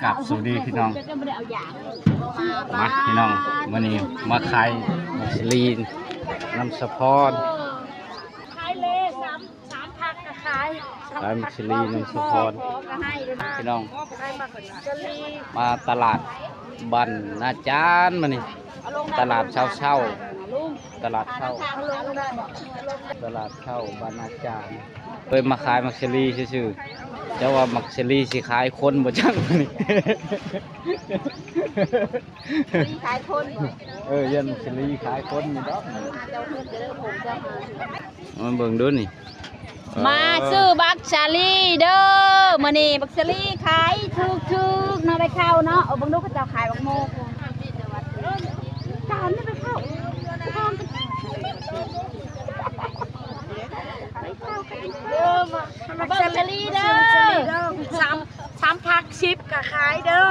กับสวัสดีพี่น้องมาพี่น้องวันนี้มาขายมัสลีนน้ำสะพอนขายเลยสามพักก็ขายมัสลีนน้ำสะพอนพี่น้องมาตลาดบันนาจานมานี่ตลาดเช่าตลาดเช่าบันนาจานเคยมาขายมัสลีชื่อเจ้าว่ามักเชลีสิขายคนบ่จังนี่ขายคน ยันเชลีขายคนนี่ดอกมันเบิ่งดูนี่มาซื้อบักชาลีเด้อมื้อนี้บักชาลีขายถูกๆเนาะไปเข้าเนาะเบิ่งดูเขาเจ้าขายบักโมกการไม่ไปเข้าเด้อมาบักชาลีเด้อสามพักชิปก็ขายเด้อ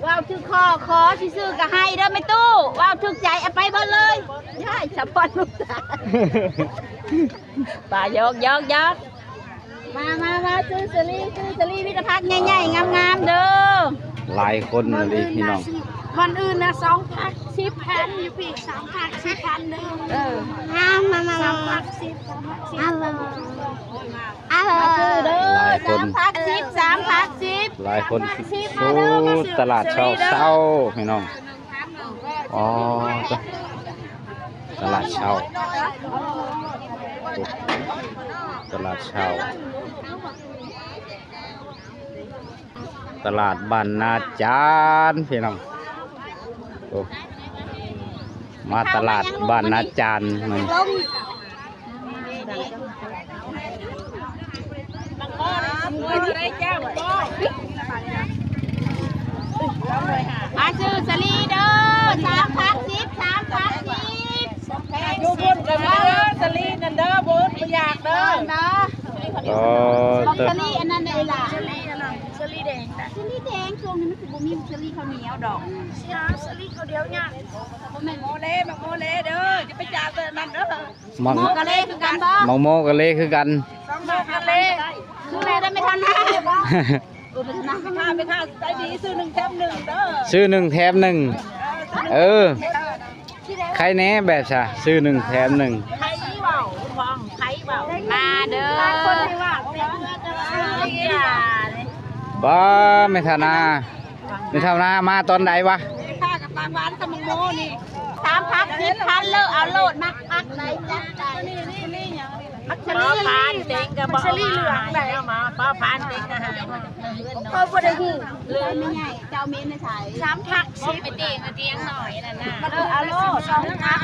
ว้าวถือขอซื้อก็ให้เด้อไม่ตู้ว้าวถูกใจเอาไปเบิดเลยย่ายสะพอนลูกตาป่ายกมาซื้อสลีพิธภัณฑ์ใหญ่ๆงามๆเด้อหลายคนเลยพี่น้องวันอื่นนะ2 พัก10,000อยู่พี่3 พัก10,000เด้อมา3 พัก10ซื้อเด้อ3 พัก10 3 พัก10หลายคนสู้ตลาดเช้าพี่น้องอ๋อตลาดเช้าตลาดบ้านนาจานพี่น้องมาตลาดบ้านนาจานมันมาซื้อสลีเด้อ3 พัก10 3 พัก10อยู่บนกันเด้อสลีนั่นเด้อบนไม่อยากเด้อบอกสลีอันนั้นเลยล่ะสลีแดงช่วงนี้มันคือบ่มีสลีข้าวเหนียวดอกสลีข้าวเดียวเนี่ยบ่แม่นโมเล่เด้อจะไปจ่ายแต่นั้นเด้อโมกะเล่คือกันบ่โมกะเล่คือกันโมกะเล่ซื้อได้ไม่ทันนะไปค่าใจดีซื้อ1 แถม 1เด้อซื้อ1 แถม 1ใครแน่แบบซะซื้อ1 แถม 1ใครเว้าฟังใครเว้ามาเด้อคนที่ว่าบ่ไม่ทานามาตอนใดวะค่ากับปางหวานกับมังโมนี่3 พัก10,000เลิกเอาโลดมักไหนจัดใจนี่อย่างมักชลีพานเต็งกับบ่เหลืองได้มาป้าพานเต็งนะฮะเขาบ่ได้ฮู้เลยไม่ใหญ่เจ้าเม้นในไส3 พัก10ไปเตียงหน่อยนั่นน่ะเอาโลด2 พัก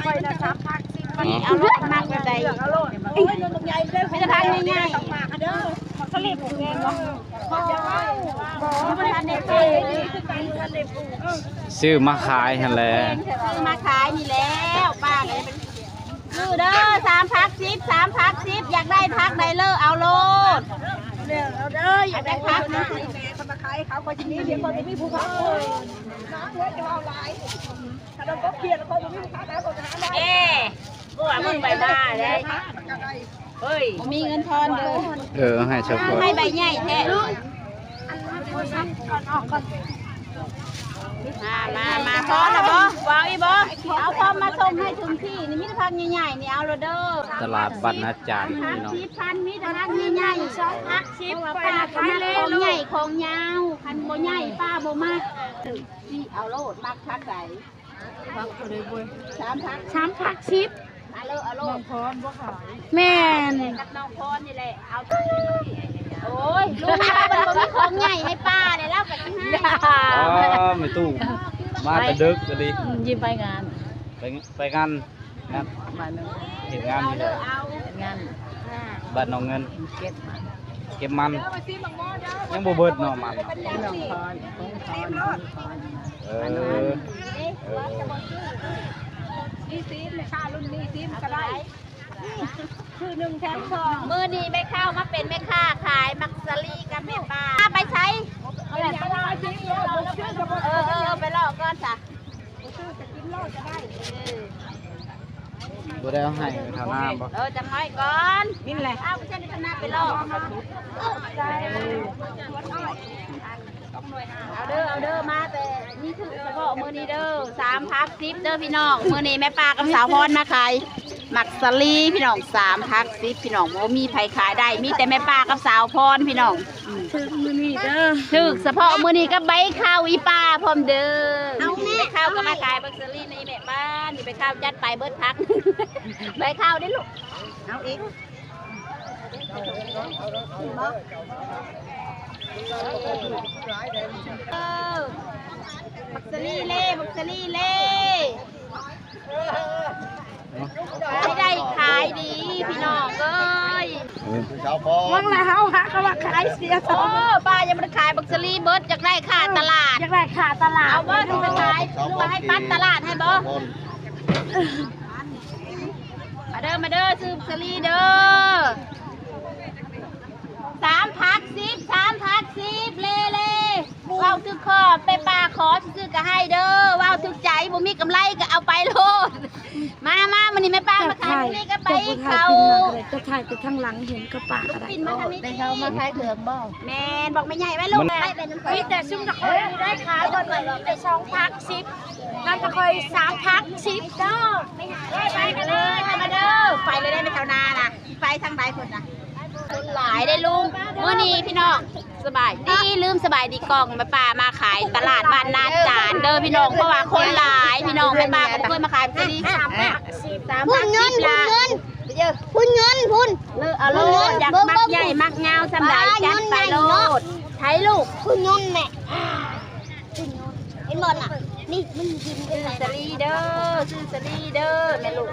ค่อยละ3 พัก10มันเอาโลดมักแบบใดเอาโลดโอ้ยนมใหญ่ไปเลยจะทานง่ายๆ2 ปากเด้อมักชลีปลูกเองบ่จะว่าบ่ทันได้ปลูกทันได้ปลูกซื้อมาขายหั่นแหละซื้อมาขายนี่แล้วป้าเลยเป็นซื้อเด้อ3 พัก10 3 พัก10อยากได้พักใดเลิกเอาโลดเด้ออยากได้พักนะเขามาขายเขาคนนี้เดี๋ยวคนจะมีผู้พักเลยน้ำเลยจะเอาหลายถ้าเราก็เพียรแล้วคนจะมีผู้พักแล้วคนจะหาได้บัวมึงใบบ้าเลยเฮ้ยมีเงินทอนเด้อให้เฉพาะให้ใบใหญ่แท้มาพร้อมนะบ่วางอีบ่เอาพร้อมมาส่งให้ถึงที่นี่มิตรพันธ์ใหญ่ๆนี่เอาเลยเด้อตลาดบ้านนาจานพี่น้อง10,000มิตรพันธ์ใหญ่ๆ2 พัก10ป้าขายเลยของใหญ่ของยาวพันบ่ใหญ่ป้าบ่มากที่เอาโลดมักพักใดพักบ่ได้บ่3 พัก10เอาโลดน้องพรบ่ขายแม่นกับน้องพรนี่แหละเอาโอ้ยลูกมันบ่มีของใหญ่ให้ป้าเลยแล้วก็สิให้ไม่ตู้มาแต่ดึกก็ดียิ้มไปงานไปงานบ้านนึงเห็นงานนี่แหละงานบ้านน้องเงินเก็บมันยังบ่เบิดเนาะมันนี่ซีมเลยค่ารุ่นนี้ซีมก็ได้คือ1 แถม 2มื้อนี้แม่ข้าวมาเป็นแม่ค้าขายมักสลีกับแม่ป้าไปใช้ไปหลอกก่อนจ้ะบ่ได้เอาให้ทางหน้าบ่จำน้อยก่อนนี่แหละเอาไปเส้นทางหน้าไปหลอก เอาเด้อมาแต่นี่คือเฉพาะมื้อนี้เด้อ3 พัก 10เด้อพี่น้องมื้อนี้แม่ป้ากับสาวพรมาขายหมักสลีพี่น้อง3 พัก 10พี่น้องบ่มีไผขายได้มีแต่แม่ป้ากับสาวพรพี่น้องถึกมื้อนี้เด้อถึกเฉพาะมื้อนี้ก็ใบข้าวอีป้าพร้อมเด้อเอาแม่ข้าวก็มาขายหมักสลีในแม่บ้านนี่ไปข้าวจัดไปเบิดพัก ใบข้าวได้ลูกเอาอีกบักสลีเล่ได้ขายดีพี่น้องเอ้ยว่างแล้วฮะเขาว่าขายเสียโอ้ป้ายังไม่ได้ขายบักสลีเบิร์ดอยากได้ค่าตลาดเอาบ่ดูไปขายดูให้ปั้นตลาดให้บ่มาเด้อซื้อบักสลีเด้อ3 พัก 10เล่ว้าวถึกขอไปปลาขอซื้อก็ให้เด้อว้าวถึกใจบ่มีกำไรก็เอาไปโลดมามันนี่แม่ป้ามาขายนี่ก็ไปเขาจะถ่ายไปข้างหลังเห็นกระปะอะไร ปิ่นมาทางนี้ ได้เขามาขายเถือกบ่ แม่บอกไม่ใหญ่ไว้ลูกได้เป็นน้ำพริกแต่ซุ่มตะไคร้ได้ขายบนไหนได้2 พัก 10นั่นตะไคร้3 พัก 10เด้อไปกันเลยมาเด้อไปเลยได้ไปแถวนาน่ะไปทางใดคนน่ะคนหลายได้ลุงมื้อนี้พี่น้องสบายดีลืมสบายดีกล่องแม่ป้ามาขายตลาดบ้านนาจานเด้อพี่น้องเพราะว่าคนหลายพี่น้องแม่ป้าก็บ่เคยมาขายที่นี่พุ่นเงินเอาโลดอยากมักใหญ่มักเงาสำหรับจัดไปโลดใช้ลูกพุ่นเงินแม่ไอ้หมดน่ะนี่มันกินซื้อสลีเด้อแม่ลูก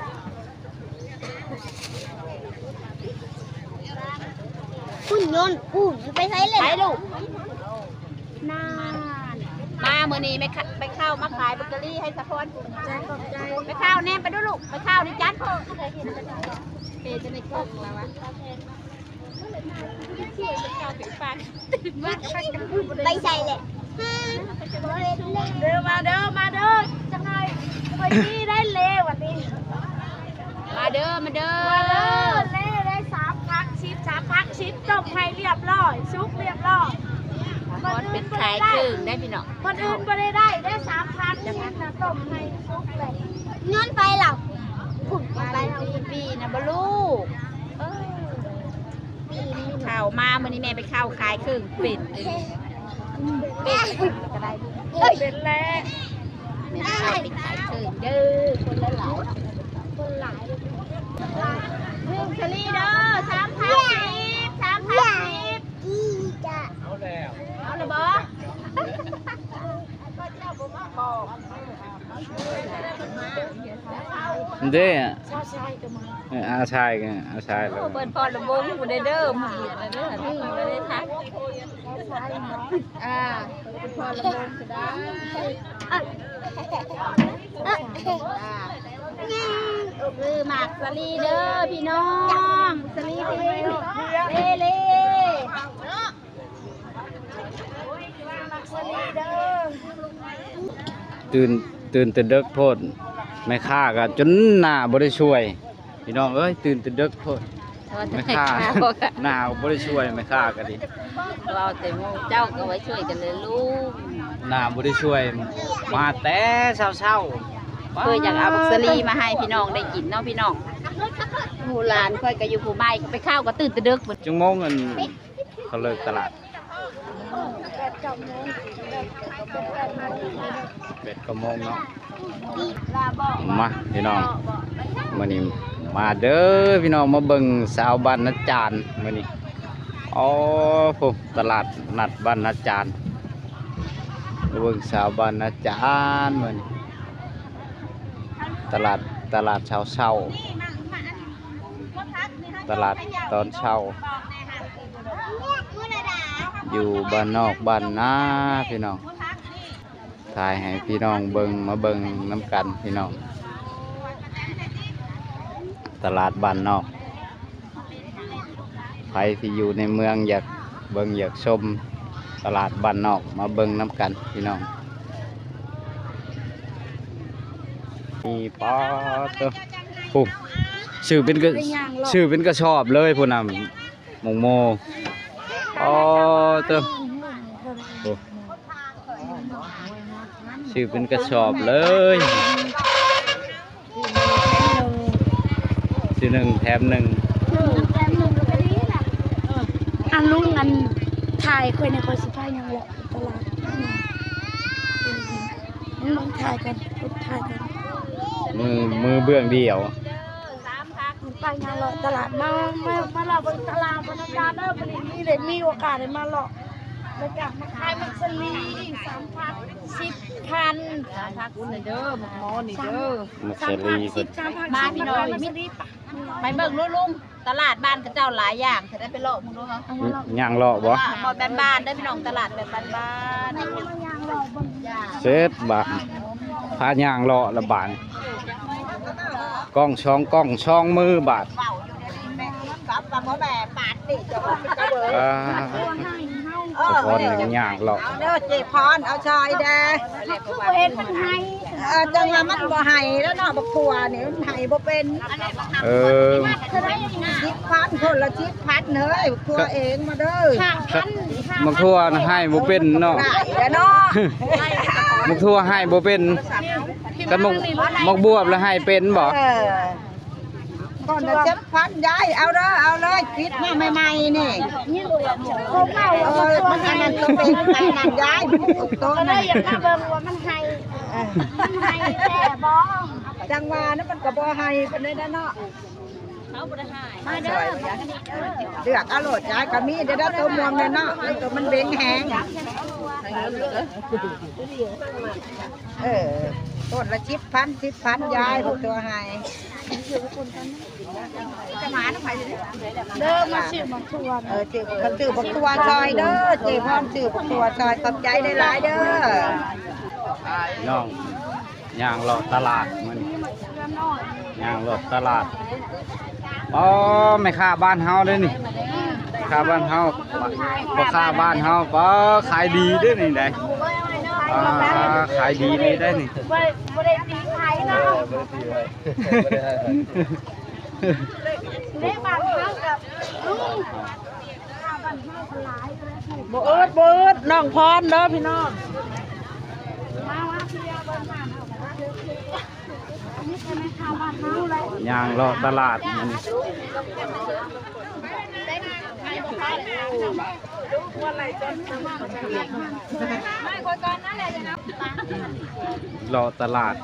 พุ่นเงินไปใช้เลยใช้ลูกนานมาเมื่อนี้ไปเข้ามาขายเบเกอรี่ให้สะพอนไปเข้าแนมไปดูลูกไปเข้านี่จัดเปจะในกล่องแล้ววะไปใส่เลยเด้อมาเด้อจังไงไปที่ได้เล่วันนี้มาเด้อเล่ได้3 พัก 10 3 พัก 10จบให้เรียบร้อยซุกเรียบร้อยคนเป็นขายถึงได้พี่น้องคนอื่นก็ได้3 พัก10นะต้มให้ซุกเลยเงินไปหรอไปปีนะบลูกข่าวมาเมื่อนี้แม่ไปเข้าขายครึ่งเป็ดก็ได้เป็นแล้วแม่เข้าไปขายครึ่งเด้อคนหลายเรื่องชลีเด้อ3 พัก 10 3 พัก 10เอาเลยบ่เด้ออาชายกันเลย เปิดพอระบงกูได้เด้อมึงเด้อนี่ไม่ได้ทักเป็นพอระบงก็ได้คือหมากสลีเด้อพี่น้องสลีเล่ตื่นแต่ดึกโพดไม่ฆ่ากันจนหน้าบ่ได้ช่วยพี่น้องเอ้ยตื่นแต่ดึกโพดไม่ฆ่าหน้าบ่ได้ช่วยไม่ฆ่ากันดิ เราแต่โมเจ้าก็ไว้ช่วยกันเลยลูก หน้าบ่ได้ช่วยมาแต่เช้าเคยอยากเอาบักสลีมาให้พี่น้องได้กินเนาะพี่น้องผู้หลานค่อยก็อยู่ผู้ใหม่ไปข้าวก็ตื่นแต่ดึกเหมือน จังโมงเงินเขาเลิกตลาด8 โมงเนาะมาพี่น้องมื้อนี้มาเด้อพี่น้องมาเบิ่งสาวบ้านนาจานมื้อนี้อ๋อพวกตลาดนัดบ้านนาจานเบิ่งสาวบ้านนาจานมื้อนี้ตลาดเช้าตลาดตอนเช้าอยู่บ้านนอกบ้านนาพี่น้องถ่ายให้พี่น้องมาเบิ่งน้ำกันพี่น้องตลาดบ้านนอกใครที่อยู่ในเมืองอยากเบิ่งอยากชมตลาดบ้านนอกมาเบิ่งน้ำกันพี่น้องมีปอตัวผู้ชื่อเป็นกระสอบเลยผู้นำโมอ๋อตัว ซื้อเป็นกระสอบเลย ซื้อ1 แถม 1 อันลุงอันถ่ายคุยในคอยสิพายังแหละตลาดลุงถ่ายกันถ่ายกัน มือเบื้องเดียว ไปงานเลาะตลาดมาเราบนตลาดบนตลาดเด้อวันนี้เลยมีโอกาสได้มาเลาะแล้วกลับมาขายมักสลี3,000 10,000 3,000คุณเด้อหมกหมอนี่เด้อ มักสลีเพิ่น มาพี่น้องไปเบิ่งลุงตลาดบ้านกระเจ้าหลายอย่างจะได้ไปเลาะมึงดูเขา ย่างเลาะบ่ หมดบ้านๆได้พี่น้องตลาดแบบบ้าน เสร็จบาดพาย่างเลาะละบาดกล้องช่องมือบาด กับพ่อแม่ปาดติจะว่าเป็นกระเบิด สะพอนหนึ่งย่างเลาะ เด้อเจพรเอาชอยแด คือบ่เห็นมันให้ จังว่ามันบ่ให้แล้วเนาะบักทัวนี่มันให้บ่เป็น เออ 10,000คนละ10,000เฮ้ยบักทัวเองมาเด้อ 5,000 มักทั่วน่ะให้บ่เป็นเนาะ ได้แล้วเนาะ มักทั่วให้บ่เป็นกันมักบวบแล้วให้เป็นบ่ ก่อนจะ7,000ยายเอาเด้อเอาเลยคิดมาใหม่ๆนี่ นี่ลูกโคเก่า มันอันนั้นก็เป็นอันนั้นยายตัว ก็เล นั้ ย น อยากมาเบิ่งว่ามันให้แท้บ่ จังว่านั้นมันก็บ่ให้ปานใดเนาะ มาเด้อ เลือกเอาโลดยายก็มีเดี๋ยวตัวม่วงเนี่ยเนาะตัวมันเบ่งแหงต้นละ10,000 ยายพวกตัวให้จะมาน้ำไผสิ เด้อมาซื้อมักทั่ว จือคนจือบักตัวซอยเด้อเจพร้อมจือบักตัวซอยขอบใจได้หลายเด้อ น้องย่างเลาะตลาดมันย่างเลาะตลาดอ๋อแม่ค้าบ้านเฮาเด้อนี่แม่ค้าบ้านเฮาพ่อค้าบ้านเฮาก็ขายดีเด้อนี่ได้ขายดีเลยได้นี่ บ่ได้ตีไผเนาะเด้บ้านเฮากับลุงบ้านเฮาหลาย บ่เอิดน้องพรเด้อพี่น้อง มาเที่ยวบ้านเฮาอันนี้เป็นแม่ค้าบ้านเฮาเลย ย่างเลาะตลาดมันเลาะตลาด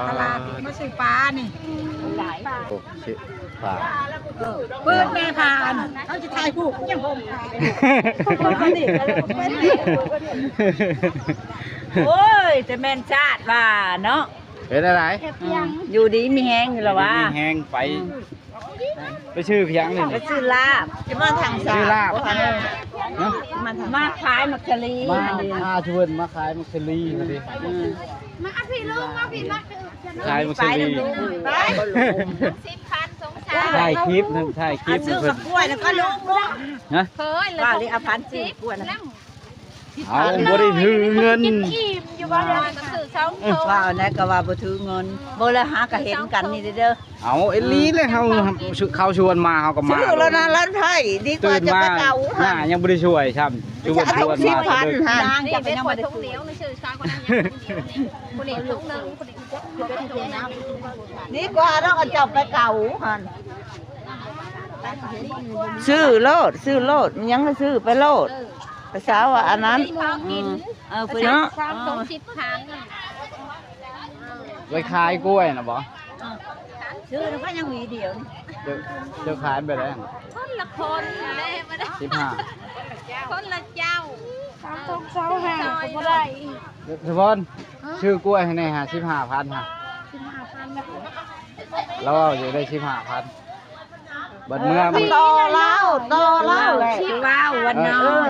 ตลาดมาซื้อปลานี่ โอ้ชิป่า เปิดแม่พานเขาจะถ่ายผู้ยังผมโอ้ยจะแม่นชาติว่าเนาะ เป็นอะไร เก็บยัง อยู่ดีมีแห้งอยู่แล้ววะ มีแห้งไปชื่อเพียงนี่ ไปซื้อลาบจะมาทาง ชื่อลาบเนาะ มาขายมักชะลี มาชวนมาขายมักซลีมาดิ มาพี่ลุงมาพี่นัก ขายมักซลี ไป ถ่ายคลิปนั่นถ่ายคลิป ซื้อ เพิ่ กับกล้วยแล้วก็ลุง นะ ว่าเลยเอาพันซื้อกล้วยนะ เอาบ่ได้ถือเงิน ขีมอยู่บ้าน ว่านะก็ว่าบ่ถือเงินบ่ละหาก็เห็นกันนี่เด้อ เอาเอลีเลยเขาชวนมาเขาก็มา ซื้อแล้วนะร้านไผ่ดีกว่า ตื่น จะ มา ไปเก่า หน้ายังบ่ได้ช่วยครับชวน จะเอา มา 10,000 เด้อ หา นี่เป็นคนทุ่งเหนียวในชื่อชาวคนนั้นคนนี้ทุ่งนึงคนนี้ทุ่งน้ำ ดีกว่าเราก็จะไปเก่าหั่นซื้อโลดยังก็ซื้อไปโลดภาษาว่าอันนั้น พอกิน เนาะ 3-10 ครั้ง ไว้ขายกล้วยนะบ่ ซื้อแล้วก็ยังมีเดียว เจ้าขายไปได้ คนละคนเลยมาได้ 15 คนละเจ้า เช้าห่างก็ได้ ทุกคนชื่อกล้วยให้ในหา15,000ฮะแล้วเอาอยู่ได้15,000บัดเมื่อมัน ต่อเล่าแหละว้าววันน้อง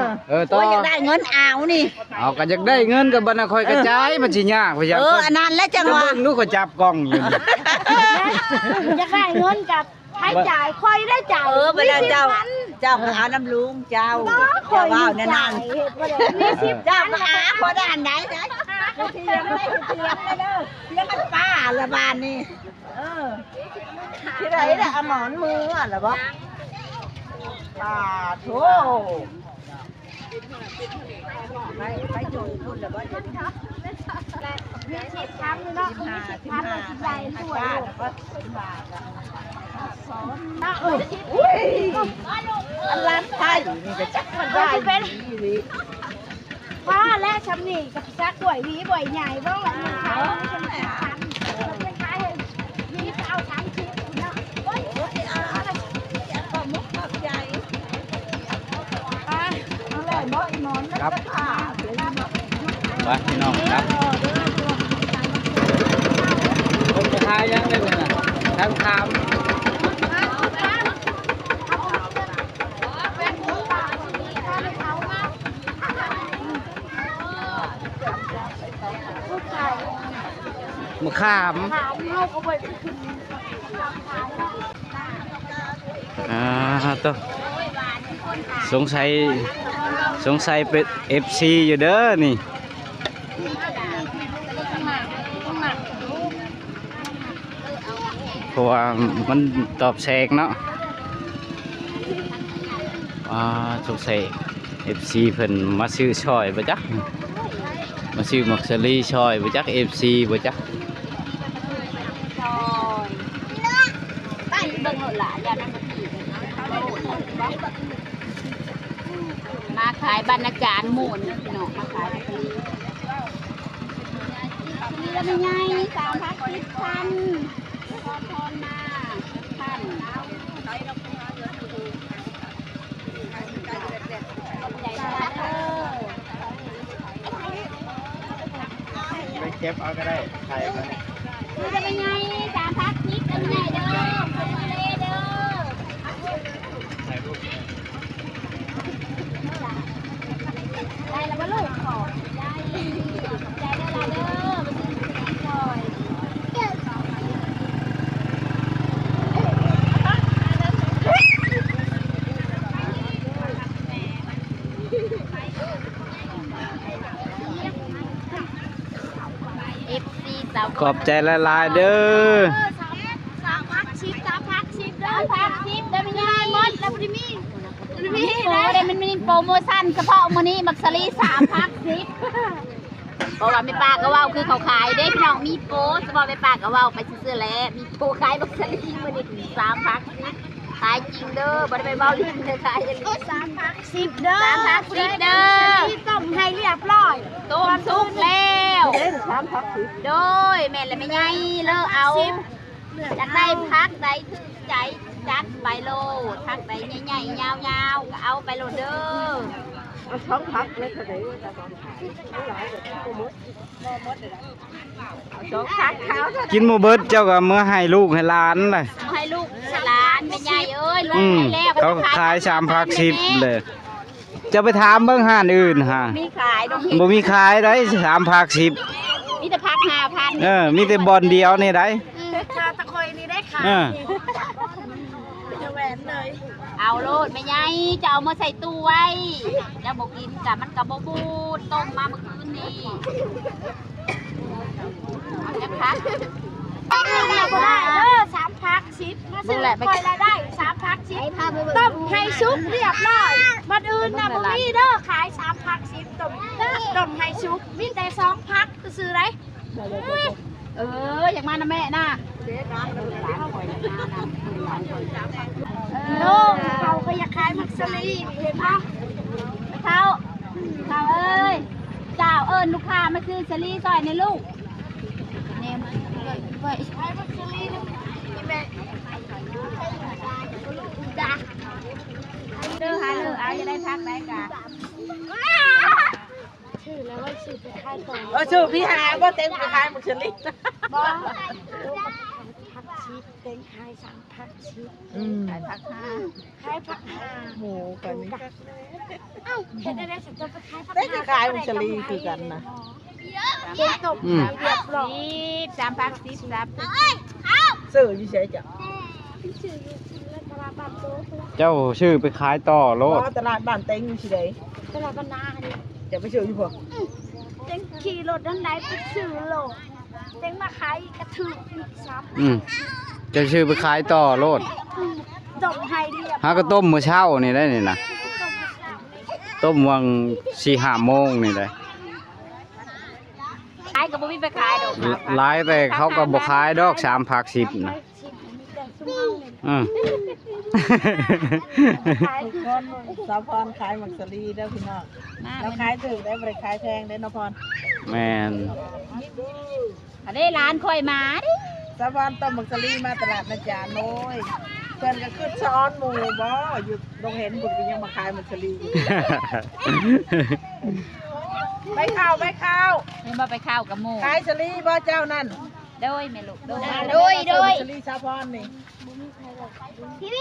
ต่อ อยากได้เงินเอานี่ เอาก็อยากได้เงินกับบัดน่ะค่อยกระจายมันสิยากพะยะ อันนั้นแล้วจัง จะ หวะ เบิ่งดูก็จับกล้องอยู่นี่ จะได้เงินกับให้จ่ายค่อยได้จ่าย เวลาเจ้าก็เอาน้ำลุงเจ้าว้าวนั่นนั่นเจ้าก็หาพอได้อันไหนนะเทียมได้เทียมได้เด้อเทียมกันป้าละบานนี่ที่ไหนน่ะเอาหมอนมืออ่ะหรอบ่ป้าโถ ไปโจยคุณแล้วก็จะ มีสิบครั้งเลยเนาะมีสิบครั้งเลยสิใหญ่สวย แล้วก็บาท ร้านไทยนี่จะจักมันได้เป็น ว่าและชำนี่กับซักบ่อยวีบ่อยใหญ่บ้างแบบนี้เขาเป็นพันเป็นขายวีเอา30เนาะโอ้ยก็มุกขับใหญ่เอาเลยบ่อีนอนแล้วก็ผ่า ไปพี่น้องครับผมจะทายยังได้เลยนะทั้งคำ มะขาม ถามเขาก็ไปขึ้น ตัวสงสัยเป็น FC อยู่เด้อนี่เพราะว่ามันตอบแสงเนาะสงสัย FC เพิ่นมาซื้อช่อยบ่จ๊ะมาซื้อมักสลีช่อยบ่จ๊ะ FC บ่จ๊ะ บ้านเบิ่งหลานแล้วนั่นมาขายบรรณาจารย์หมุนพี่น้องมาขายนี่แล้วไม่ง่าย3 พัก 10 พันพรมาพันไปเก็บเอาก็ได้ใครมา นี่จะเป็นไง3 พัก 10เป็นไงเด้อเป็นมาเลยเด้อได้แล้วก็ลูกขอได้ได้แล้วเด้อมาซื้อซอยขอบใจละลายๆเด้อ 3 พัก10 3 พัก10เด้อ พัก10ได้ไม่ง่าย หมดแล้วบ่ได้มี มีโปรได้มันมีโปรโมชั่นเฉพาะมื้อนี้มักสลี3 พัก 10เพราะว่าไม่ปากก็เว้าคือเขาขายเด้พี่น้องมีโปรเฉพาะไม่ปากก็เว้าไปซื้อๆแล้วมีโปรขายมักสลีมื้อนี้3 พัก 10ขายจริงเด้อบ่ได้ไปเว้าลิ้นเด้อขายอีหลี 3 พัก 10เด้อ 3 พัก 10เด้อ ต้มให้เรียบร้อย ต้มสุกแล้วโดยแม่นและไม่ใหญ่เลิกเอาอยากได้พักใดถึงใจจัดไปโลดพักใดใหญ่ๆยาวๆก็เอาไปโลดเด้อ 2 พักเลยก็ได้จะ2 พักเขา กินหมูเบิดเจ้าก็เมื่อให้ลูกให้หลานเลย ให้ลูกหลานไม่ใหญ่เอ้ยลูก อืม ให้แล้ว เขาขาย3 พัก 10เลย จะไปถามเบิ่งห้านอื่นฮะ มีขายดอกเห็ด บ่มีขายได้3 พัก 10 มีแต่พัก5,000 มีแต่บอลเดียวนี่ได้ ชาตะคอยนี่ได้ขาย เออ จะแหวนเลย เอาโลดไม่ใหญ่จะเอามาใส่ตู้ไว้แล้วบอกกินกับมันกับบ่บูดต้มมาเมื่อคืนนี้เอาจักพัก เราก็ได้3 พัก 10มาซื้อคอยละได้3 พัก 10ต้มให้ซุปเรียบร้อยมันอื่นนะบ่มีเด้อขาย3 พัก 10ต้มให้ซุปมีแต่2 พักซื้อไร อยากมานะแม่น่ะ โลเขาก็อยากขายมักสลีเห็นปะ เขาเอ้ยเจ้าเอิญลูกค้ามาซื้อเชอรี่ซอยในลูกเนี่ยไว้ ขายมักสลีนี่แม่จ้ะ เด้อหาเลยเอาจะได้พักได้กะ ชื่อแล้วว่าชื่อไปขายต่อ ชื่อพี่หาบ่เต็มไปขายมักสลิด บ่พักชิปเต็งขาย3 พักชิป ขายพัก5 ขายผักหา หมูกันนี่ เอ้าเห็นได้ฉันจะไปขายผัก ได้จะขายมักสลิดคือกันนะ เก่งตบเรียบร้อย 3 พัก 10 ซื้ออยู่เฉยจ้ะ ชื่ออยู่ตลาดบ้านโต เจ้าชื่อไปขายต่อโลด ตลาดบ้านเต็งอยู่ที่ใด ตลาดบ้านนานี่ จะไปซื้ออยู่บ่ เต็งขี่รถนั่นไหนไปซื้อโลเต็งมาขายกระถืออีก3 เจ้าชื่อไปขายต่อโลด ตบให้เรียบ หากระต้มมื้อเช้านี่ได้นี่นะ ต้มวัง4-5 โมงนี่เลย ขายก็บ่มีไปขายดอก หลายแต่เขาก็บ่ขายดอก3 ผัก 10นะอืม ทุกคนสาวพรขายหมักสลีเด้อพี่น้องแล้วขายถูกได้บริขายแพงได้อน้องพร แม่น อันนี้ร้านค่อยมาดิ สาวพรต้มหมักสลีมาตลาดนาจาโน้ยเพื่อนก็ขึ้นช้อนหมูบ่อยู่โรงเห็นบุญก็ยังมาขายหมักสลีไปข้าวไปข้าว เพิ่นบ่ไปข้าวกับหมู่ ขายสลีบ่เจ้านั่น โดยแม่ลูกโดย สลีสาวพรนี่ พี่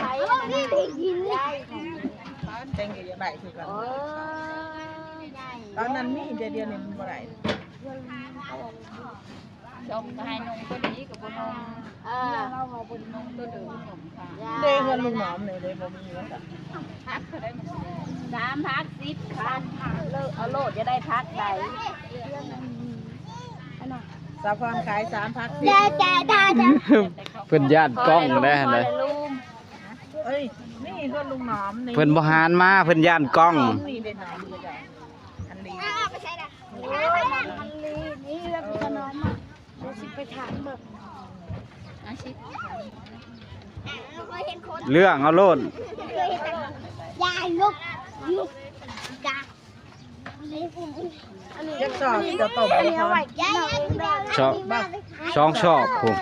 ขายพี่กินได้ เต็งอยู่อย่างไรคือกันตอนนั้นมีเดียวนี่มันบ่ได้ ชมก็ให้นมตัวนี้กับบ่นมเราเอาบ่นมตัวเดิมนมค่ะ เด้เงินลุงหนอมนี่เลยบ่มีว่าซั่น พักเท่าใดมัน3พัก10คันเลิกเอาโลดจะได้พักใด สาวพรขาย3พัก จ้าจ้าจ้าจ้า เพิ่นญาติกล้องได้หั่นเด้ เอ้ยนี่เงินลุงหนอมนี่ เพิ่นบ่หานมาเพิ่นญาติกล้อง นี่เด้หนอมก็ได้อันนี้ ไม่ใช่ละมันลีนี่แบบขนมเดี๋ยวสิไปถามแบบ อาชีพ เคยเห็นคน เรื่องเอาโลด เคยเห็นแต่ยายลุกยาอันนี้ ยักษ์ชอบจะต้ม อันนี้เอาไว้ยายเองได้ ชอบ2 ชอบพุ่น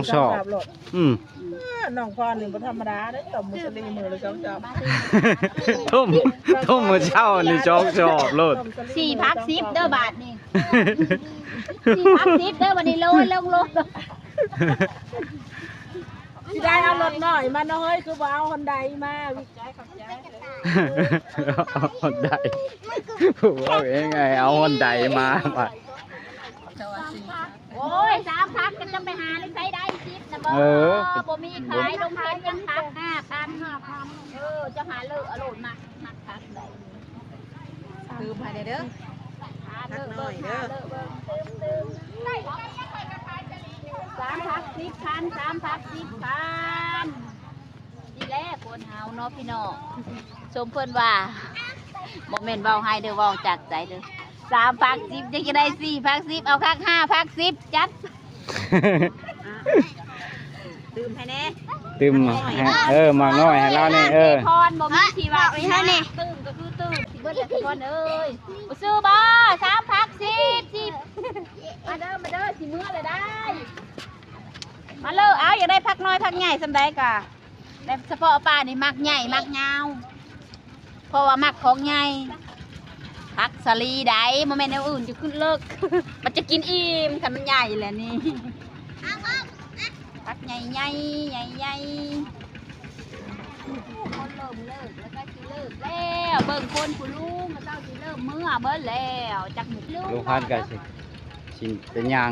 2 ชอบอืม น้องพรนี่บ่ธรรมดาเด้อต้มมุสลิมมือละ2จอบ ทุ่มมื้อเช้านี่2 ชอบโลด 4พัก10เด้อบาทนี่4พัก10เด้อวันนี้โลลงโล สิได้เอารถหน่อยมาเนาะเฮ้ยคือบ่เอาคนใดมาวิจัยขับใจ ฮอนไดผู้ว่าเองไงเอาฮอนไดมาบัด โอ้ย3พักก็จะไปหาในไสได้10นะบ่บ่มีขายลงเห็นยังพัก5,000จะหาเลิกเอาโลดมาพักใด คือภายในเด้อ เลิกหน่อยเด้อ3พัก10คัน3พัก10คันนี่แหละคนเฮาเนาะพี่น้องชมเพิ่นว่าบ่แม่นเว้าให้เด้อเว้าจากใจเด้อ3พัก10ยังจะได้4พัก10เอาคัก5พัก10จัดตื่มให้แน่ ตึมมาน้อยให้เรานี่พรบ่มีที่ว่าตื่มก็คือตื่มสิเบิดแล้วพรเอ้ยบ่ซื้อบ่3พัก10มาเด้อสิมื้อเลยได้มาเลยเอาอยากได้พักน้อยพักใหญ่สำใดกะแต่เฉพาะป้านี่มักใหญ่มักยาวเพราะว่ามักของใหญ่พักสลีได้โมเมนต์อื่นจะขึ้นเลิก มันจะกินอิ่มถ้ามันใหญ่แหละนี่พักใหญ่ใหญ่ใหญ่ใหญ่คนเริ่มเลิกแล้วก็สิเลิกแล้วเบิ่งคนผู้ลุงมาเจ้าสิเริ่มเมื่อเบิ่งแล้วจักหมุกลุง ลูกพันก็สิเป็นย่า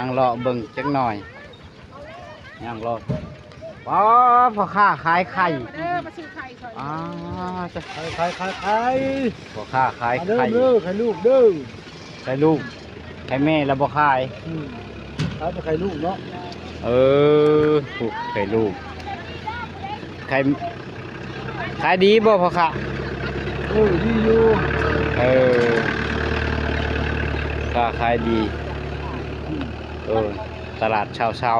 งเลาะเบิ่งจักหน่อยย่างเลาะอ๋อพ่อค้าขายไข่ เด้อมาซื้อไข่ก่อน อ๋อจะ ไข่ พ่อค้าขาย เด้อ ไข่ เด้อไข่ลูกเด้อ ไข่ลูกไข่แม่แล้วบ่ขาย ขายแต่ไข่ลูกเนาะ ผูกไข่ลูกไข่ขายดีบ่พ่อค้า ดีอยู่ ค้าขายดีตลาดเช้า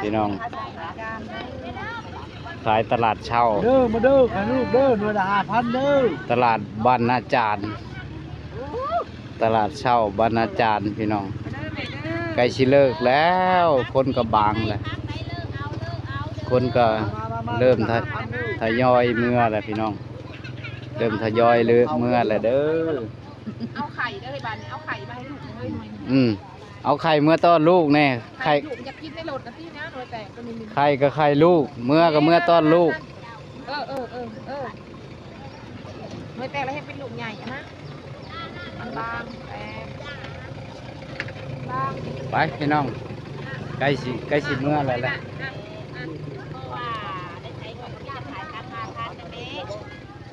พี่น้องขายตลาดเช้า เด้อมาเด้อไข่ลูกเด้อหน่วยละ5,000เด้อ ตลาดบ้านนาจารย์ตลาดเช้าบ้านนาจารย์พี่น้องใกล้สิเลิกแล้วคนก็บางแล้วคนก็เริ่มทยอยเมื่อแล้วพี่น้องเริ่มทยอยเลิกเมื่อแล้วเด้อ เอาไข่เด้อบ้านนี้เอาไข่มาให้ลูกเอ้ยหน่อย เอาไข่เมื่อต้อนลูกแน่ไข่ ลูกอยากกินได้โหลดนะพี่นะหน่วยแตกก็มี ไข่ก็ไข่ลูกเมื่อก็เมื่อต้อนลูก หน่วยแตกแล้วให้เป็นลูกใหญ่อะนะบางแตกบาง ไปพี่น้องใกล้สิเมื่อแล้วแหละ เพราะว่าได้ใช้ของยาขายพัก5,000นะเด้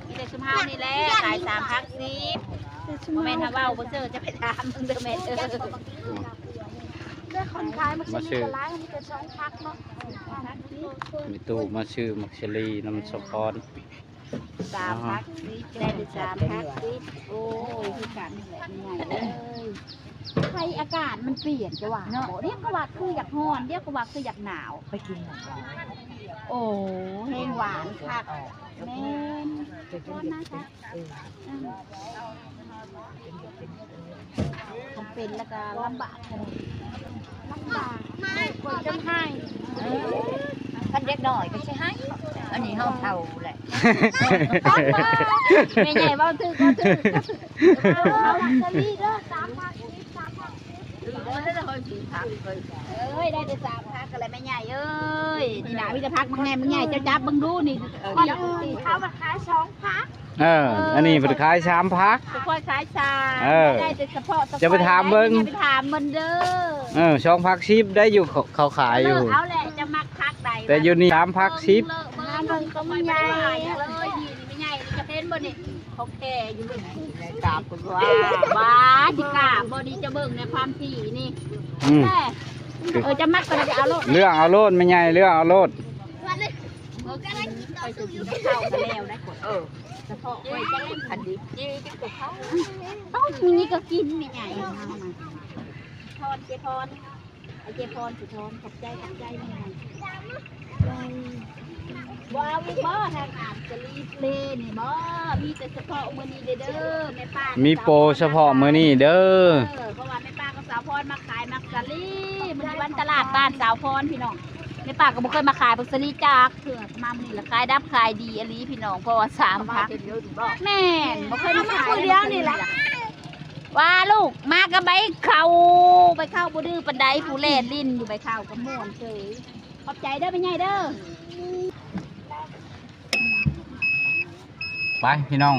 มีแต่ชุมเฮานี่แหละขาย3พัก10โมเมนต์ถ้าเว้าบ่เจอจะไปถามมึงเด้อแม่เด้อ เรื่องคนขายมันจะมีกระไรมันจะสองพักเนาะ มีตู้มาชื่อมักชลีน้ำสะพร 3พัก10ได้แต่3พัก10โอ้ยคือกันแหละง่ายเลยใครอากาศมันเปลี่ยนจะว่าเนาะเรียกก็ว่าคืออยากร้อนเรียกก็ว่าคืออยากหนาวไปกินโอ้แห้งหวานคักแม่นร้อนนะคะทำเป็นแล้วก็ลำบากคนจนให้ ท่านเด็กหน่อยก็ใช่ให้อันนี้ห้องเท่าแหละ ไม่ใหญ่ว่าถือก็ถือ เอาลอตเตอรี่เด้อ3พัก10 3พัก10 เอ้ยได้แต่3พักอะไรไม่ใหญ่เอ้ยนี่นะพี่จะพักมึงไงเจ้าจับมึงดูนี่ คนอื่นเขามาขาย2พัก อันนี้เพิ่นขาย3พัก ค่อยขายชาได้แต่เฉพาะไปถามมันเด้อ2พัก10ได้อยู่เขาขายอยู่ เอาแหละจะมักพักใด แต่อยู่นี่3พัก10 มันก็ไม่ใหญ่เลยนี่ไม่ใหญ่จะเป็นบ่นี่เขาแก่อยู่เลยกราบว่าที่กราบบอดีจะเบิ่งในความถี่นี่จะมักก็จะเอาโลด เรื่องเอาโลดไม่ใหญ่เรื่องเอาโลด ไปสู่กินข้าวมาแล้วได้กดเฉพาะไว้จะเล่นขันดิจีจะกดเขานี่ก็กินไม่ใหญ่ทอนเจพรไอเจพรสุทอนขอบใจไม่ใหญ่ว้าวบ่ทางอาบจะรีบเล่นี่บ่มีแต่เฉพาะมื้อนี้เด้อแม่ป้ามีโปรเฉพาะมื้อนี้เด้อเพราะว่าแม่ป้ากับสาวพรมาขายมักสลีมื้อวันตลาดบ้านสาวพรพี่น้องแม่ป้าก็บ่เคยมาขายมักสลีจักเถื่อมามื้อนี้ละขายดับขายดีอลีพี่น้องเพราะว่า3พักแม่นบ่เคยมาขายเดียวนี่แหละว่าลูกมากับใบเข้าบ่ดื้อปานใดผู้แล่นลิ้นอยู่ใบเข้าก็ม่วนเฉยขอบใจเด้อแม่ใหญ่เด้อไปพี่น้อง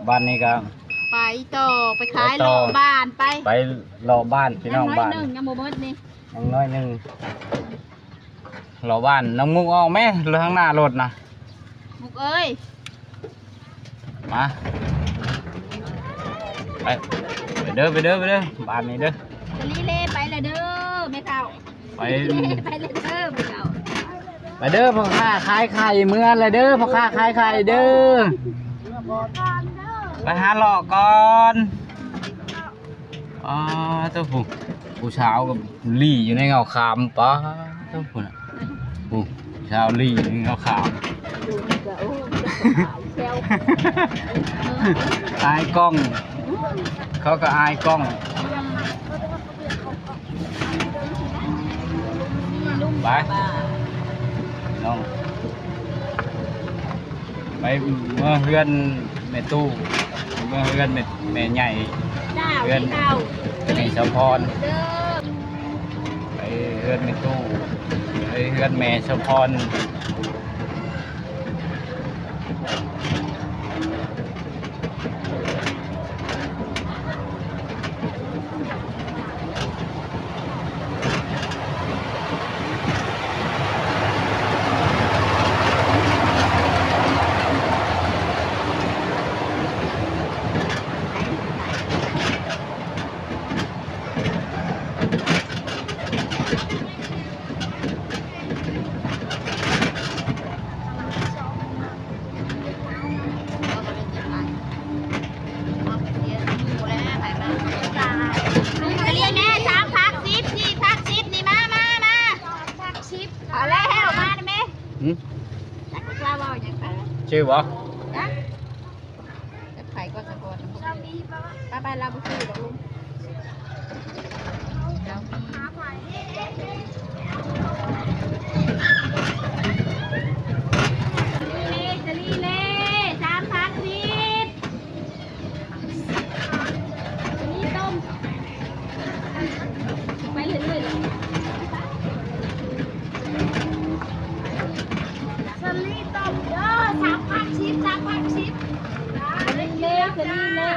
บ้านนี้ก็ไปต่อไปขายโลบ้านไปรอบ้านพี่น้องบ้านยังโมเบิดนี่ยังน้อยนึงรอบ้านน้องมุกออกไหมเรือข้างหน้ารถนะมุกเอ้ยมาไปเด้อบ้านนี้เด้อจะรีเล่ไปเลยเด้อไม่เข้าไปเลยเด้อไม่เข้าไปเด้อพ่อค้าขายไข่เมื่อไรเด้อพ่อค้าขายไข่เด้อไปหาหลอกก่อนเจ้าผู้เช้ากับลี่อยู่ในเงาขามป้าเจ้าผู้น่ะผู้เช้าลี่อยู่ในเงาขามอายกล้องเขาก็อายกล้องไปน้องไปเมื่อเฮือนแม่ตู้เมื่อเฮือนแม่ใหญ่เฮือนแม่สะพรไปเฮือนแม่ตู้ไปเฮือนแม่สะพรชื่อบ่ไข่ก็สะพอนไปเราไปซื้อลุงจะรีเล่3พัก10นี่ต้มไปเรื่อยๆสลีต้มเด้อ3พัก10 3พัก10เล่จะรีเล่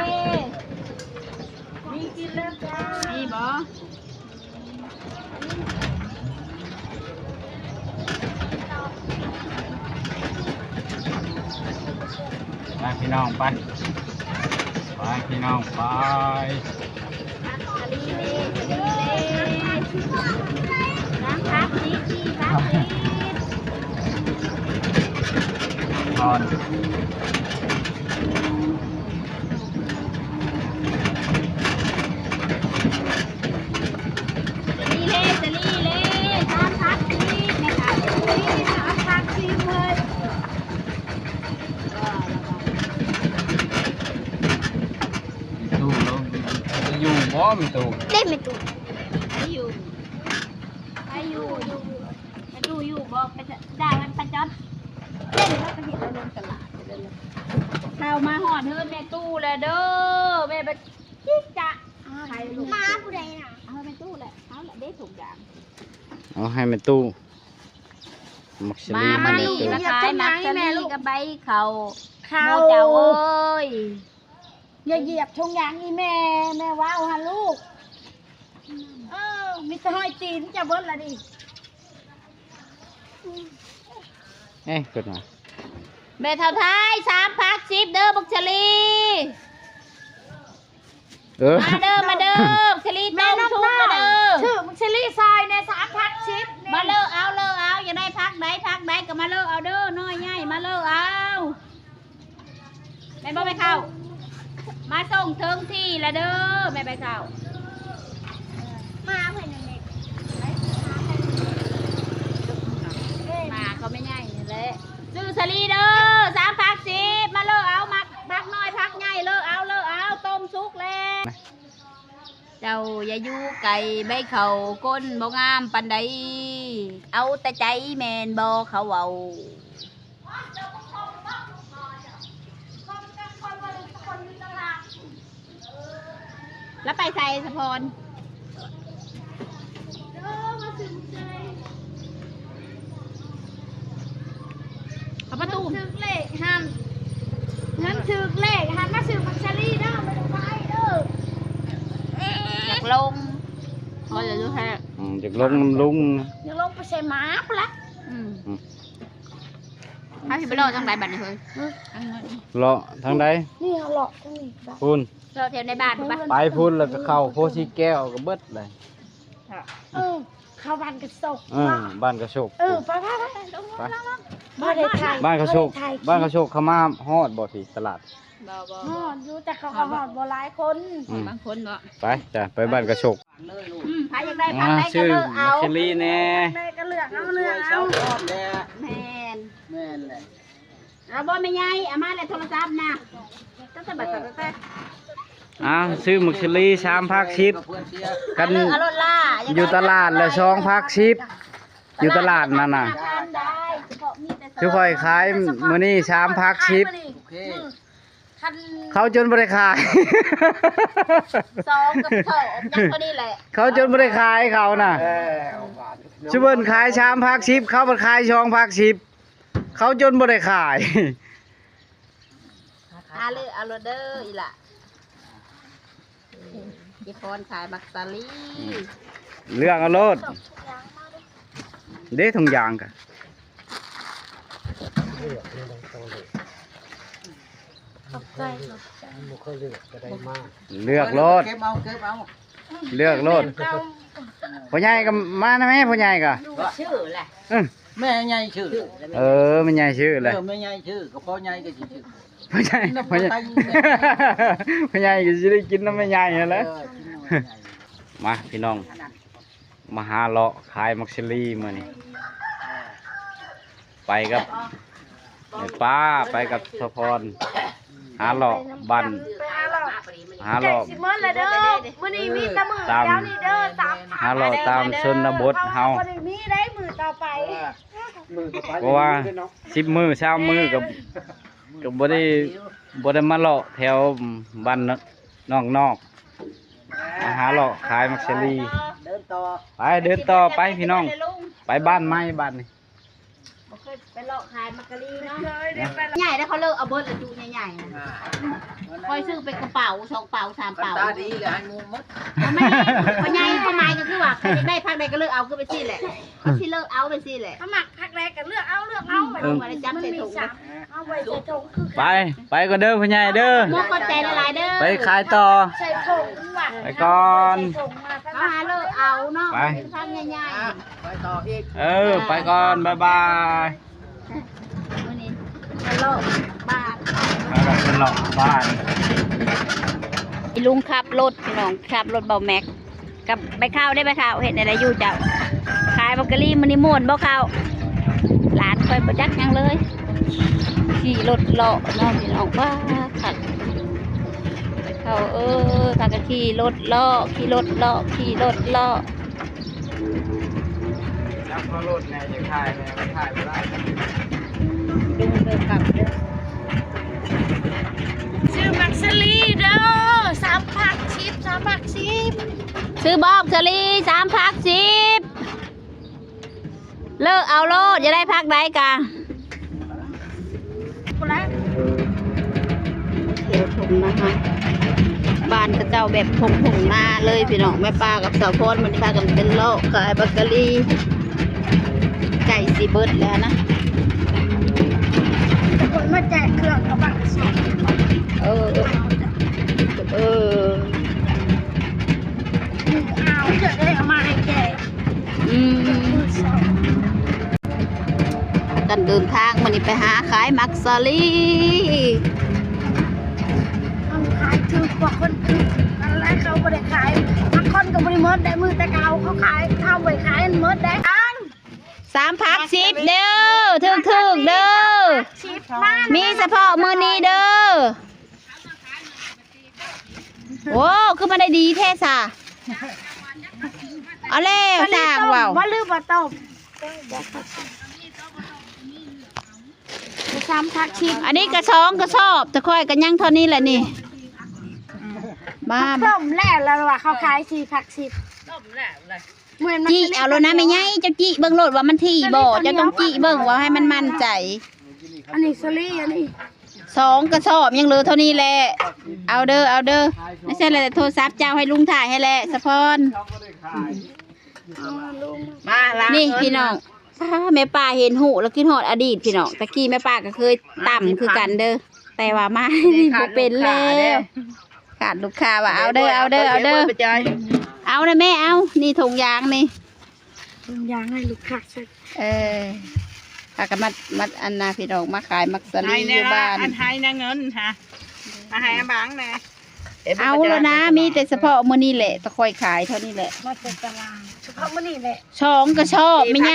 มีกินแล้วจ้านี่บ่ไปพี่น้องไปพี่น้องไปน้ำพัก10 4พัก10 พร ลีเล่จะลีเล่ตามพักนี่นะคะนี่สามพักชิมเลย ตู้เราจะอยู่บ่มีตู้ เล่นไม่ถูก ไปอยู่ไปดูอยู่บอกไปด่ามันประจดเล่นแล้วก็เห็นเราลงตลาดเข้ามาหอดเฮือนแม่ตู้เลยเด้อแม่ไปจิ๊กจ๊ะใครลูก มาผู้ใดน่ะ เอาไปตู้แหละเอาแหละได้ถุงยาง เอาให้แม่ตู้มักช มา ลี มา ให้ ดี แม่ตู้ มาขายมักสลีกับใบเขา เขา โมเจ้าเอ้ย อย่าเหยียบทงยางนี่แม่ว้าวฮะลูกมีแต่ห้อยตีนจะเบิ้ลละดิ เอ้ยขึ้นมา แม่เท่าท้าย3 พัก 10เด้อบักชลี มาเด้อบักชลีต้มชุบมาเด้อ ชื่อมึงเชลี่ซอยใน3 พักชิป มาเลิกเอาอย่าได้พักใดก็มาเลิกเอาเด้อน้อยใหญ่มาเลิกเอาแม่บ่ไปเข้ามาส่งถึงที่ละเด้อแม่ไปเข้า มาเพื่อนยังไง มาเขาไม่ใหญ่นี่แหละซื้อสลีเด้อ3 พัก 10มาเลิกเอามาพักน้อยพักใหญ่เลิกเอาต้มสุกแล้วเจ้าอย่าอยู่ไก่ใบเขาก้นบ่งามปันใดเอาแต่ใจแมนบ่เขาเอาแล้วไปใส่สะพรเอาประตู ถึกเลขหันงั้นถึกเลขหันมาซื้อมึงเชลี่เด้อไม่ต้องไปเด้อ อยากลงก็จะดูแค่ จากลงน้ำลุง อย่าลงไปใส่หมาปะละ ให้พี่ไปรอจังไรบัตรนี่เฮ้ย เลาะทางใด นี่เอาหลอกตรงนี้บ้าง พูน รอแถวในบ้านปะ ไปพูนแล้วก็เข้าโพสีแก้วก็เบิดเลย เข้าบ้านกระสก บ้านกระโชก ไป ไป บ้านเด็กไทย บ้านกระโชกบ้านกระโชกเขามาฮอดบ่ที่ตลาด หอดอยู่แต่เขาก็หอดบ่หลายคน บางคนบ่ ไปจ้ะไปบ้านกระโชก ใครอยากได้พักได้ก็ ชื่อ เลิกเอา มักชลีแน่ ได้ก็เลือกเอาเลือกเอา แมนเราบ่ไม่ใหญ่อามาเลยโทรศัพท์นะก็จะบัตรแต่ ซื้อมักชลี3 พักชิปกัน เอารถล่า อยู่ตลาดละ2 พักชิปอยู่ตลาดนั่นน่ะ ได้เฉพาะมีแต่ ทุกคนขายมื้อนี้3 พักชิป คัน เขาจนบ่ได้ขาย ซองกับเถายังพอดีแหละ เขาจนบ่ได้ขายเขาน่ะชุเบิ่นขาย3 พักชิปเขาบ่ขาย2 พักชิปเขาจนบ่ได้ขาย อาเลยเอารถเด้ออีหล่ะอีพรขายบักซาลี เรื่องเอาโลดเด้ถุงยางกะ ขอบใจ เลือกโลดเลือกโลดพ่อใหญ่ก็มานะแม่พ่อใหญ่ก็ ชื่อแหละ แม่ใหญ่ชื่อ มันใหญ่ชื่อเลย แม่ใหญ่ชื่อก็พ่อใหญ่ก็ชื่อ พ่อใหญ่พ่อใหญ่พ่อใหญ่ก็สิได้กินน้ำแม่ใหญ่นั่นแหละมาพี่น้องมาหาเลาะขายมักซิลีมื้อนี้ไปกับแม่ป้าไปกับสะพรหาเลาะบัน ไปหาหลอก หา ใจ เลาะ สิเมื่อเลยเด้อมื้อนี้มีแต่มื้อเดียวนี่เด้อ3 หาเลาะตามชนบทเฮา วันนี้มีได้มื้อต่อไป เพราะว่า10 มื้อ20 มื้อก็บ่ได้มาเลาะแถวบ้านนอกมาหาเลาะขายมักซิลี เดินต่อ ไปเดินต่อไปพี่น้องไปบ้านไม้บ้านนี่ ไปเลาะขายมักกะลีเนาะใหญ่แล้วเขาเลิกเอาเบิร์ดละจูใหญ่ๆนะคอยซื้อเป็นกระเป๋า2 เป๋า3 เป๋า ตาดีเลยให้งูมด ไม่เขาใหญ่เขาหมายก็คือว่าใครได้พักใดก็เลิกเอาก็ไปซี่แหละเขาที่เลิกเอาไปซี่แหละ ถ้าหมักพักแรกก็เลือกเอามันมี3เอาไว้ใส่ถุงคือ ไปก็เด้อพ่อใหญ่เด้อ มกก็ใจละลายเด้อ ไปขายต่อ ใส่ถุงว่ะ ไปก่อน ใส่ถุงมา เขาหาเลิกเอาเนาะพักใหญ่ ไปต่ออีก ไปก่อนบ๊ายบาย ๆวันนี้ โลกบ้าน แล้วก็เป็นหลอกบ้าน อีลุงขับรถพี่น้องขับรถเบาแม็กกับไปข้าวได้ไปข้าวเห็นอะไรอยู่เจ้าขายบักกะลี่มันนี่ม่วนบ่ข้าวหลานคอยประจักยังเลยขี่รถเลาะน้องพี่น้องว่าขัดไปเข้าพากันขี่รถเลาะขี่รถเลาะขี่รถเลาะ แล้วก็รถแน่จะถ่ายแน่ไม่ถ่ายไม่ได้ ลุงเดินกลับเด้อ ชื่อมักซลีเด้อ3 พัก 10 3 พัก 10 ซื้อบอกเชอรี่3 พัก 10เลิกเอาโลดจะได้พักใดกะ คนละ เดี๋ยวชมนะคะบ้านกระเจ้าแบบทงหน้าเลยพี่น้องแม่ป้ากับสาวพรมันพากันเป็นโลกขายบักกะลีไก่สีเบิร์ดแล้วนะ คนมาแจกเครื่องกับบักสด เออเอาจะได้เอามาให้แจก อืมกันเดินทางมันนี่ไปหาขายมักซาลี มันขายถูกกว่าคนอื่นนั่นแหละเขาไม่ได้ขายบางคนก็ไม่ได้มดได้มือแต่เก่าเขาขายเขาไปขายมดได้อัน 3 พัก 10เด้อถึกเด้อ 10 มา มีเฉพาะมือนี้เด้อโอ้คือมันได้ดีแท้ซะเอาแล้วสร้างว่าว ว่าลืมมาต้ม3 พัก 10 อันนี้กระชองกระสอบจะค่อยกันยังเท่านี้แหละนี่มา ต้มแล้วว่าเขาขาย4 พัก 10เหมือนมัน จี้เอาโลนะไม่ไงเจ้าจี้เบิ่งโลดว่ามันที่บ่เจ้าต้องจี้เบิ่งว่าให้มันมั่นใจ อันนี้สลีอันนี้ 2 กระสอบยังเหลือเท่านี้แหละเอาเด้อไม่ใช่อะไรแต่โทรศัพท์เจ้าให้ลุงถ่ายให้แหละสะพรนี่พี่น้องแม่ป้าเห็นหูแล้วคิดฮอดอดีตพี่น้องตะกี้แม่ป้าก็เคยต่ำคือกันเด้อแต่ว่ามานี่บ่เป็นแล้วขาดลูกค้าว่าเอาเด้อเอานะแม่เอานี่ถุงยางนี่ ยางให้ลูกค้าสัก พากันมัดอันนาพี่น้องมาขายมักสลีอยู่บ้าน อันให้นะเงินฮะมาให้อาบังนะ เอาแล้วนะมีแต่เฉพาะมื้อนี้แหละตะค่อยขายเท่านี้แหละ มาจากตลาดเฉพาะมื้อนี้แหละ 2 กระสอบไม่ไง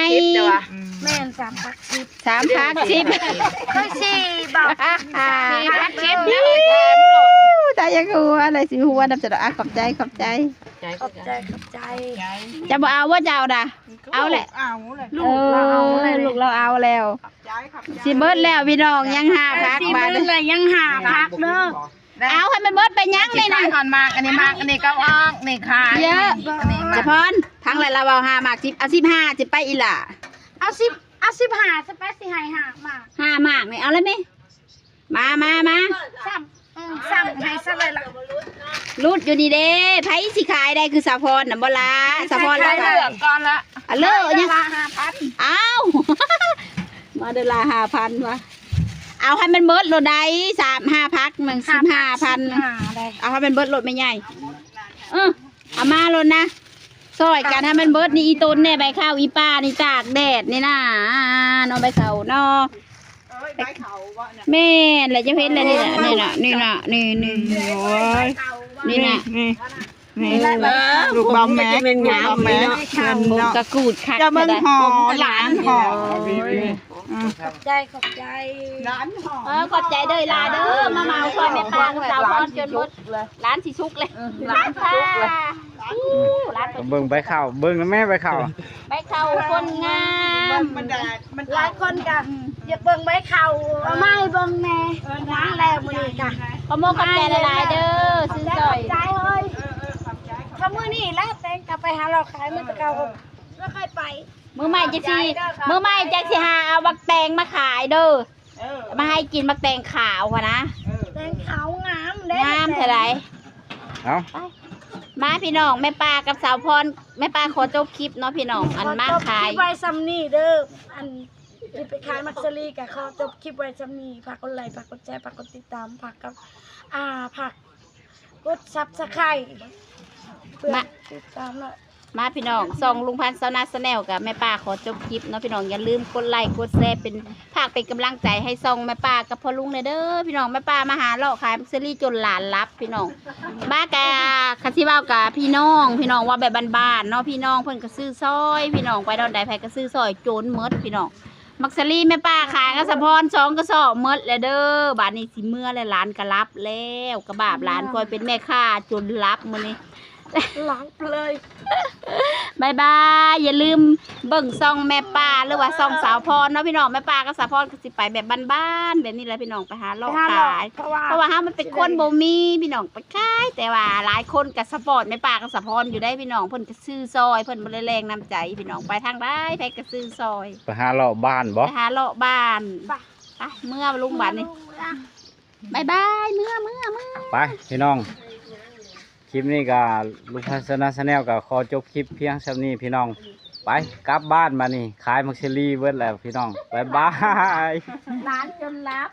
แม่น3 พัก 10 3 พัก 10 เคย4บอก4 พัก 10 ตายยังหัวอะไรสิหัวนำจะขอบใจ ขอบใจ จะบ่เอาว่าจะเอาด่ะเอาแหละ เอาเลย ลูกเราเอาเลย ลูกเราเอาแล้วสิเบิดแล้วพี่น้องยัง5 พัก 4 บาท มื้อเลยยังหาพักเด้อ เอาให้มันเบิดไปยังเลยนะ ถอนมากอันนี้มากอันนี้ก็ออกนี่ขาย เยอะจะพรทั้งหลายเราเอา5 มาก10เอา15จะไปอีหล่ะ เอา15สไปสิให้5มา 5 มากนี่เอาเลยไหมมาซ้ำให้ซะเลยล่ะ รุดอยู่นี่เด้ไผสิขายได้คือสาพรน่ะบ่ล่ะสาพรแล้ว เลือกก่อนละ เอาเลิกยัง ละ 5,000 เอา มาเดือนละ5,000วะเอาให้มันเบิดโลดได้3-5 พักมัน15,000เอาให้มันเบิดโลดไม่ใหญ่เอามาโลดนะซอยกันให้มันเบิดนี่อีต้นเนี่ยใบข้าวอีป้านี่ตากแดดนี่นะน้องใบข้าวน้อแม่นแหละจะเห็นเลยนี่น่ะนี่โอ้ยนี่น่ะ ลูกบอมแม่เป็นหยาบแม่ ผมกระกูดคัก จะเบิ่งห่อหลานห่อ ขอบใจ หลานห่อ ขอบใจเด้อลาเด้อมาเมาซอยแม่ปางสาวพรจนหมดร้านสิชุกเลยร้านค่ะร้าน เบิ่งไปเข้าเบิ่งแล้วแม่ไปเข้า ไปเข้าคนงาม มันแดดมัน หลายคนกันอย่าเบิ่งไว้เขาเอาไม้เบิ่งแน่ล้างแล้วมื้อนี้กัน ขอโมขอบใจหลายๆเด้อซื้อซอย ใจเฮ้ยถ้ามื้อนี้แล้วแตงกลับไปหาเราขายมื้อตะเกาไม่ค่อยไป มือใหม่จะสิหาเอาบักแตงมาขายเด้อมาให้กินบักแตงขาววะนะ แตงขาวงามเด้ งามเท่าไหร่ เอา มาพี่น้องแม่ปลากับสาวพรแม่ปลาขอจบคลิปเนาะพี่น้องอันมาขาย คลิปไว้ซ้ำนี่เด้ออันที่ไปขายมักซะลีกับเขาจบคลิปไว้ซ้ำนี่ฝากกดไลค์ฝากกดแชร์ฝากกดติดตามฝากกับฝากกด Subscribe เพื่อติดตามหน่อย มาพี่น้องส่องลุงพันธ์สาวนาสแนลกับแม่ป้าขอจบคลิปเนาะพี่น้องอย่าลืมกดไลค์กดแชร์เป็นภาคเป็นกำลังใจให้ส่องแม่ป้ากับพ่อลุงเด้อพี่น้องแม่ป้ามาหาเลาะขายมักซีรีจนหลานรับพี่น้องมากะคาสิว่าวกับพี่น้องว่าแบบบ้านๆเนาะพี่น้องเพิ่นก็ซื้อซอยพี่น้องไปดอนใดไผก็ซื้อซอยโจนหมดพี่น้องมักซีรีแม่ป้าขายกระสะพร2กระสอบหมดเลยเด้อบาดนี้สิเมื่อเลยหลานก็รับแล้วกระบาบหลานคอยเป็นแม่ค้าจนรับมื้อนี้ หลังเลย บายบายอย่าลืมเบิ่งซองแม่ป้าหรือว่าซองสาวพรเนาะพี่น้องแม่ป้ากับสาวพรก็สิไปแบบบ้านๆแบบนี้แหละพี่น้องไปหาเลาะขาย เพราะ เพราะ ว่า ว่าเฮามันเป็นคนบ่มีพี่น้องไปขายแต่ว่าหลายคนก็สปอร์ตแม่ป้ากับสาวพรอยู่ได้พี่น้องเพิ่นก็ซื้อซอยเพิ่นบ่ได้แรงน้ำใจพี่น้องไปทางใดไผก็ซื้อซอย ไปหาเลาะบ้านบ่ ไปหาเลาะบ้านไปเมื่อลุงบัดนี่บายบายเมื่อ ไปพี่น้องคลิปนี้ก็ลุงพันธ์สนาแนลก็ขอจบคลิปเพียงเท่านี้พี่น้องไปกลับบ้านมานี่ขายมักซิลี่เบิดแล้วพี่น้องบ๊ายบาย หลานจนรับ